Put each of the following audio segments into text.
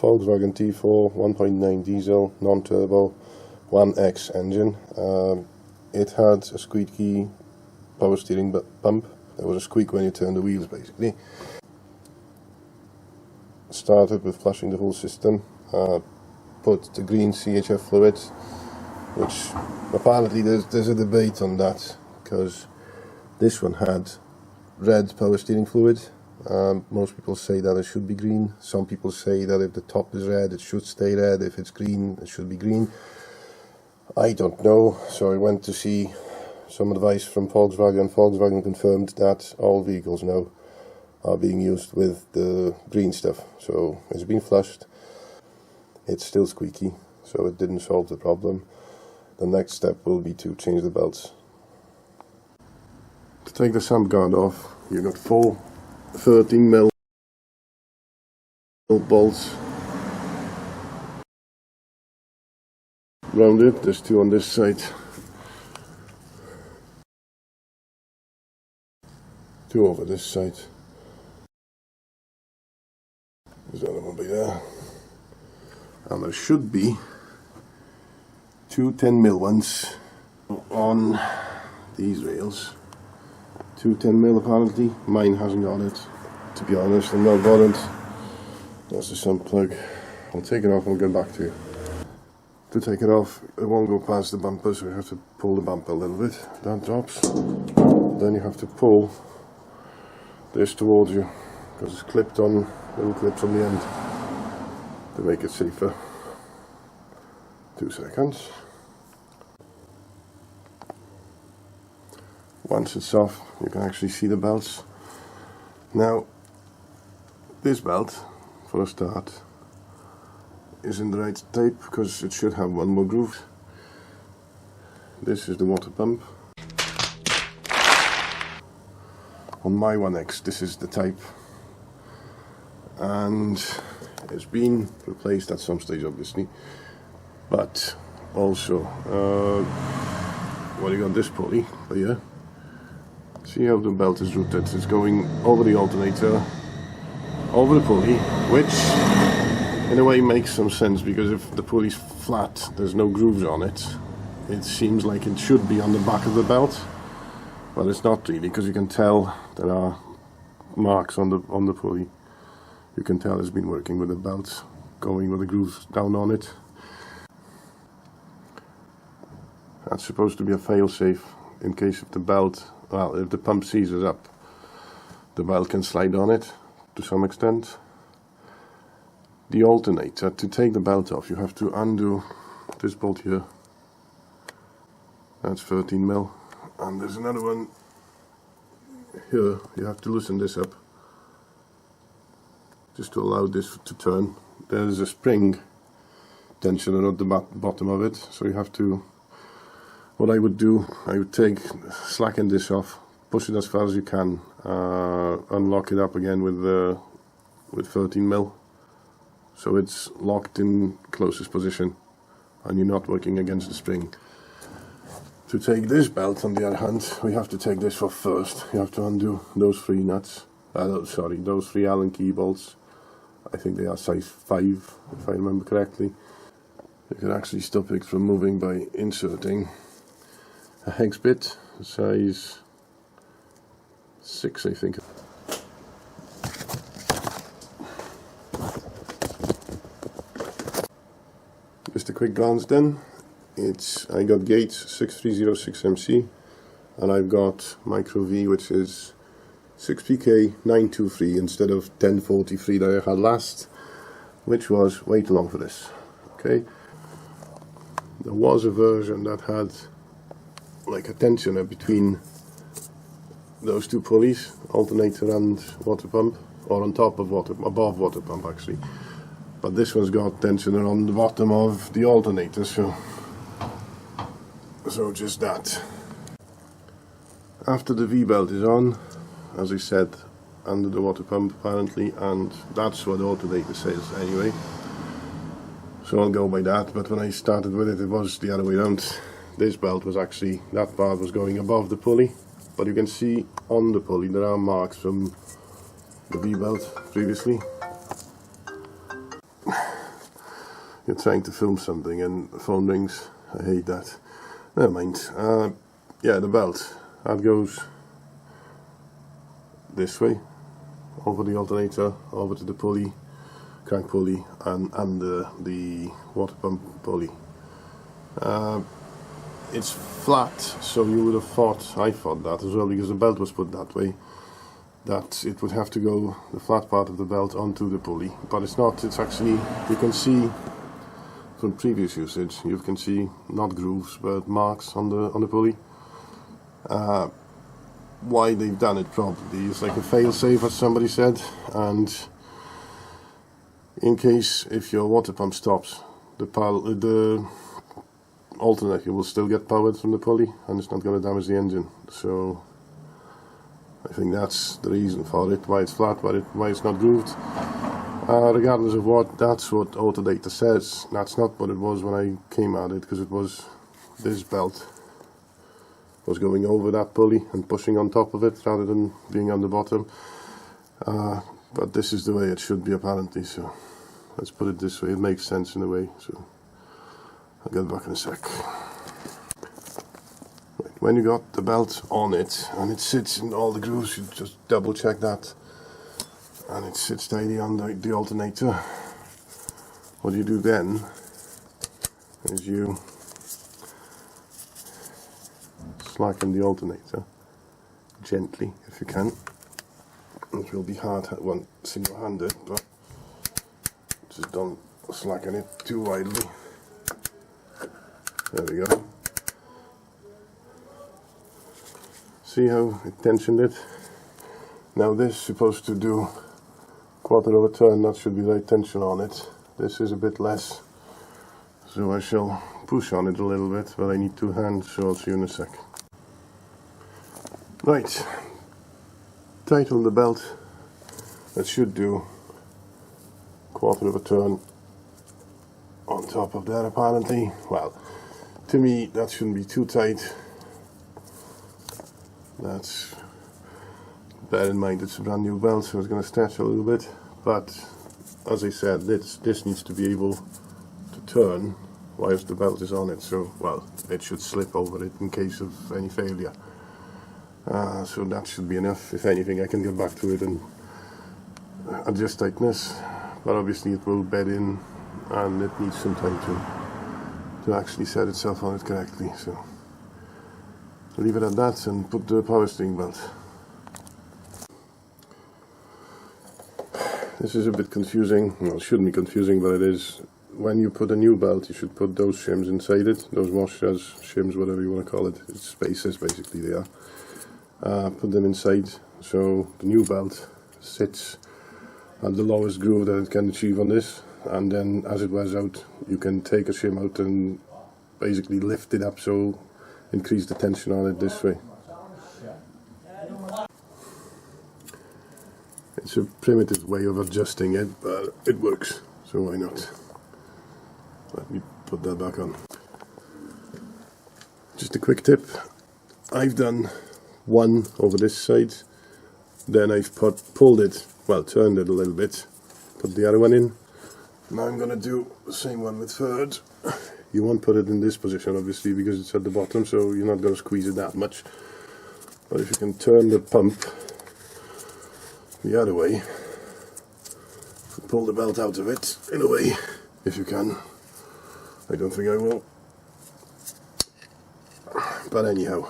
Volkswagen T4 1.9 diesel non-turbo 1X engine. It had a squeaky power steering pump. There was a squeak when you turned the wheels, basically. Started with flushing the whole system. Put the green CHF fluid, which apparently there's a debate on that, because this one had red power steering fluid. Most people say that it should be green. Some people say that if the top is red, it should stay red. If it's green, it should be green. I don't know, so I went to see some advice from Volkswagen. Volkswagen confirmed that all vehicles now are being used with the green stuff. So it's been flushed. It's still squeaky, so it didn't solve the problem. The next step will be to change the belts. To take the sump guard off, you've got 4 13mm bolts round it. There's 2 on this side, 2 over this side. There's another one by there, and there should be 2 10mm ones on these rails. 2 10mm apparently. Mine hasn't got it, to be honest. I'm not bothered. That's the sump plug. I'll take it off and we'll get back to you. To take it off, it won't go past the bumper, so you have to pull the bumper a little bit. That drops. Then you have to pull this towards you, because it's clipped on, little clips on the end to make it safer. 2 seconds. Once it's off, you can actually see the belts. Now, this belt, for a start, is in the right type, because it should have 1 more groove. This is the water pump. On my 1X, this is the type, and it's been replaced at some stage, obviously. But also, you got this pulley here. See how the belt is routed? It's going over the alternator, over the pulley, which in a way makes some sense, because if the pulley's flat, there's no grooves on it. It seems like it should be on the back of the belt, but it's not really, because you can tell there are marks on the pulley. You can tell it's been working with the belt, going with the grooves down on it. That's supposed to be a fail-safe in case if the belt, well, if the pump seizes up, the belt can slide on it to some extent. The alternator, to take the belt off, you have to undo this bolt here. That's 13mm, and there's another one here. You have to loosen this up just to allow this to turn. There's a spring tensioner at the bottom of it, so you have to, what I would do, I would slacken this off, push it as far as you can, unlock it up again with 13mm, so it's locked in closest position and you're not working against the spring. To take this belt, on the other hand, we have to take this off first. You have to undo those 3 nuts, those 3 Allen key bolts. I think they are size 5, if I remember correctly. You can actually stop it from moving by inserting a hex bit, size 6, I think. Just a quick glance then. I got Gates 6306MC, and I've got Micro V, which is 6PK923 instead of 1043 that I had last, which was way too long for this. Okay, there was a version that had like a tensioner between those 2 pulleys, alternator and water pump, or on top of above water pump actually. But this one's got tensioner on the bottom of the alternator, so just that. After the V-belt is on, as I said, under the water pump apparently, and that's what the alternator says anyway, so I'll go by that. But when I started with it, it was the other way around. This belt was actually, that part was going above the pulley, but you can see on the pulley there are marks from the V-belt previously. you're trying to film something and the phone rings. I hate that. Never mind. Yeah, the belt, that goes this way, over the alternator, over to the pulley, crank pulley, and under the water pump pulley. It's flat, so you would have thought, I thought that as well, because the belt was put that way, that it would have to go, the flat part of the belt, onto the pulley, but it's not. It's actually, you can see from previous usage, you can see not grooves but marks on the pulley. Why they've done it, probably is like a fail-safe, as somebody said, and in case if your water pump stops, the alternator will still get powered from the pulley and it's not going to damage the engine. So I think that's the reason for it, why it's flat, why it's not grooved. Regardless of what, that's what Autodata says. That's not what it was when I came at it, because it was this belt was going over that pulley and pushing on top of it rather than being on the bottom. But this is the way it should be, apparently, so let's put it this way. It makes sense in a way, so I'll get back in a sec. Right, when you got the belt on it and it sits in all the grooves, you just double check that and it sits tidy on the alternator. What you do then is you slacken the alternator gently if you can. It will be hard one single-handed, but just don't slacken it too widely. There we go. See how it tensioned it? Now this is supposed to do quarter of a turn, that should be right tension on it. This is a bit less, so I shall push on it a little bit, but I need two hands, so I'll see you in a sec. Right, tighten the belt. That should do quarter of a turn on top of that, apparently. Well, to me that shouldn't be too tight. That's, bear in mind it's a brand new belt, so it's going to stretch a little bit, but as I said, this needs to be able to turn whilst the belt is on it, so, well, it should slip over it in case of any failure. So that should be enough. If anything, I can get back to it and adjust tightness, but obviously it will bed in and it needs some time to actually set itself on it correctly, so leave it at that and put the power steering belt. This is a bit confusing. Well, it shouldn't be confusing, but it is. When you put a new belt, you should put those shims inside it, those washers, shims, whatever you want to call it. It's spacers, basically, they are. Put them inside, so the new belt sits at the lowest groove that it can achieve on this, and then as it wears out, you can take a shim out and basically lift it up, so increase the tension on it this way. It's a primitive way of adjusting it, but it works, so why not? Let me put that back on. Just a quick tip, I've done one over this side, then I've pulled it, well, turned it a little bit, put the other one in. Now I'm going to do the same one with third. You won't put it in this position, obviously, because it's at the bottom, so you're not going to squeeze it that much. But if you can turn the pump the other way, pull the belt out of it, in a way, if you can. I don't think I will. But anyhow,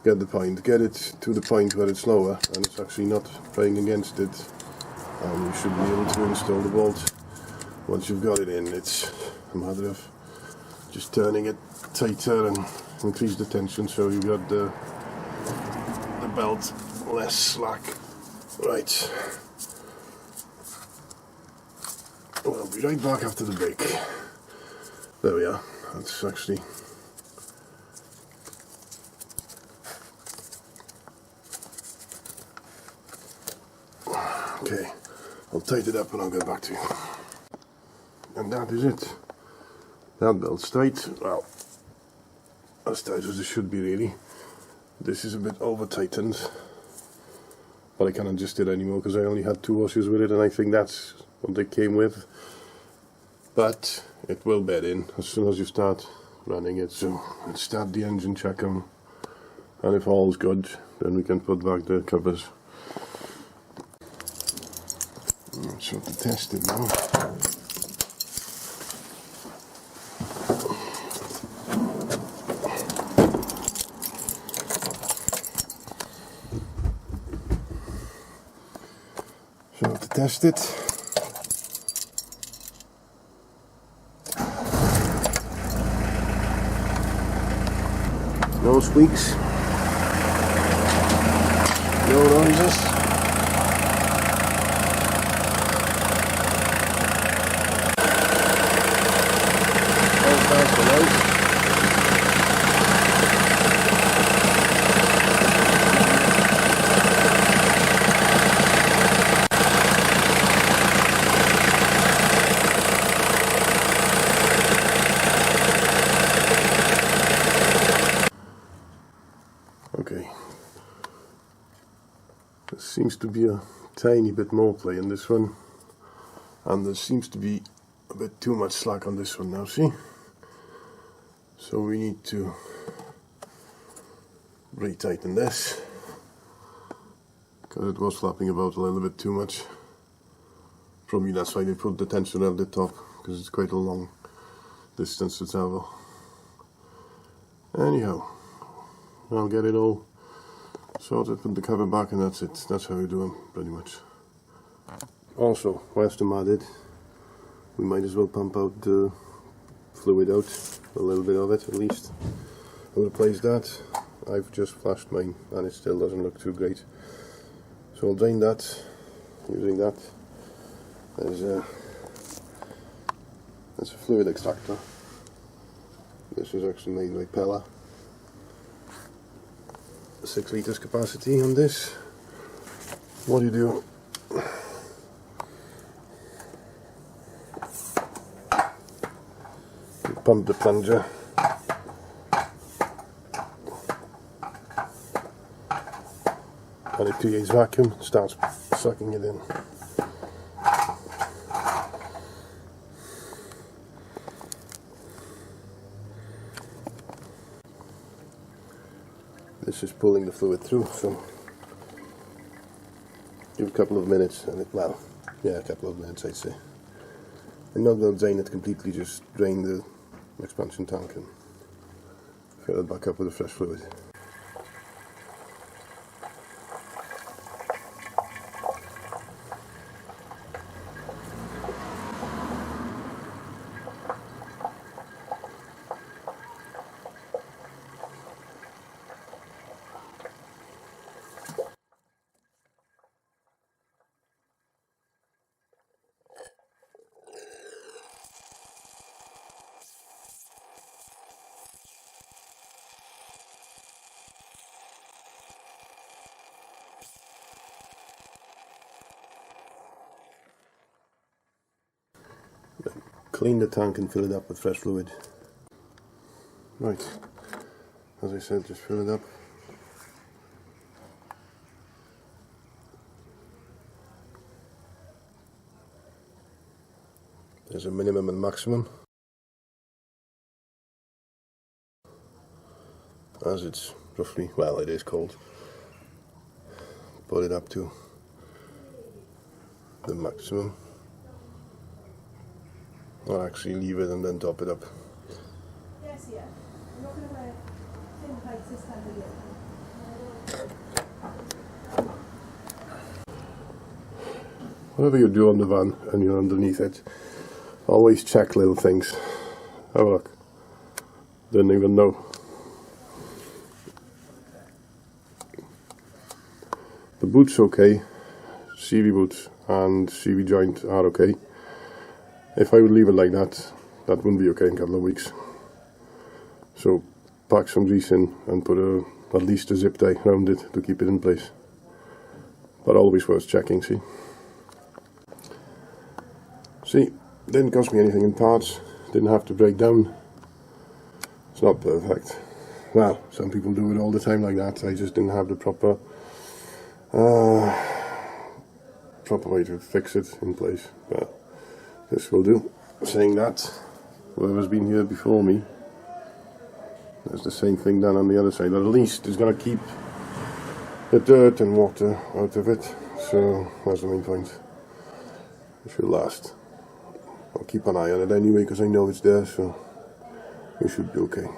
get the point. Get it to the point where it's lower and it's actually not praying against it. And you should be able to install the bolt. Once you've got it in, it's a matter of just turning it tighter and increase the tension so you got the belt less slack. Right. Well, I'll be right back after the break. There we are. That's actually... Okay, I'll tighten it up and I'll get back to you. And that is it. That belt's tight. Well, as tight as it should be, really. This is a bit over tightened, but I can't adjust it anymore because I only had two washers with it, and I think that's what they came with. but it will bed in as soon as you start running it. So let's start the engine check on, and if all's good, then we can put back the covers. So to test it now. So to test it, no squeaks, no noises. All starts to light. Okay, there seems to be a tiny bit more play in this one, and there seems to be a bit too much slack on this one now, see? So we need to retighten this, because it was flapping about a little bit too much. Probably that's why they put the tensioner at the top, because it's quite a long distance to travel. Anyhow, I'll get it all sorted, put the cover back, and that's it. That's how we do them, pretty much. Also, whilst I'm at it, we might as well pump out the fluid out, a little bit of it at least. I'll replace that. I've just flashed mine and it still doesn't look too great. So I'll drain that using that. There's a fluid extractor. This is actually made by Pella. 6 litres capacity on this. What do? You pump the plunger, and it creates vacuum, starts sucking it in. This is pulling the fluid through, so give a couple of minutes and it, well, yeah, a couple of minutes I'd say. I'm not going to drain it completely, just drain the expansion tank and fill it back up with the fresh fluid. Clean the tank and fill it up with fresh fluid. Right, as I said, just fill it up. There's a minimum and maximum. As it's roughly, well, it is cold. Put it up to the maximum. Or actually leave it and then top it up. Yes, yeah. I'm not going to wear thin tights this time of year. Whatever you do on the van and you're underneath it, always check little things. Have a look. Didn't even know. The boot's okay. CV boot and CV joint are okay. If I would leave it like that, that wouldn't be okay in a couple of weeks. So pack some grease in and put at least a zip tie around it to keep it in place. But always worth checking, see? See, didn't cost me anything in parts, didn't have to break down. It's not perfect. Well, some people do it all the time like that. I just didn't have the proper way to fix it in place. But this will do. saying that whoever's been here before me, there's the same thing done on the other side. At least it's going to keep the dirt and water out of it. So that's the main point. It should last. I'll keep an eye on it anyway because I know it's there, so it should be okay.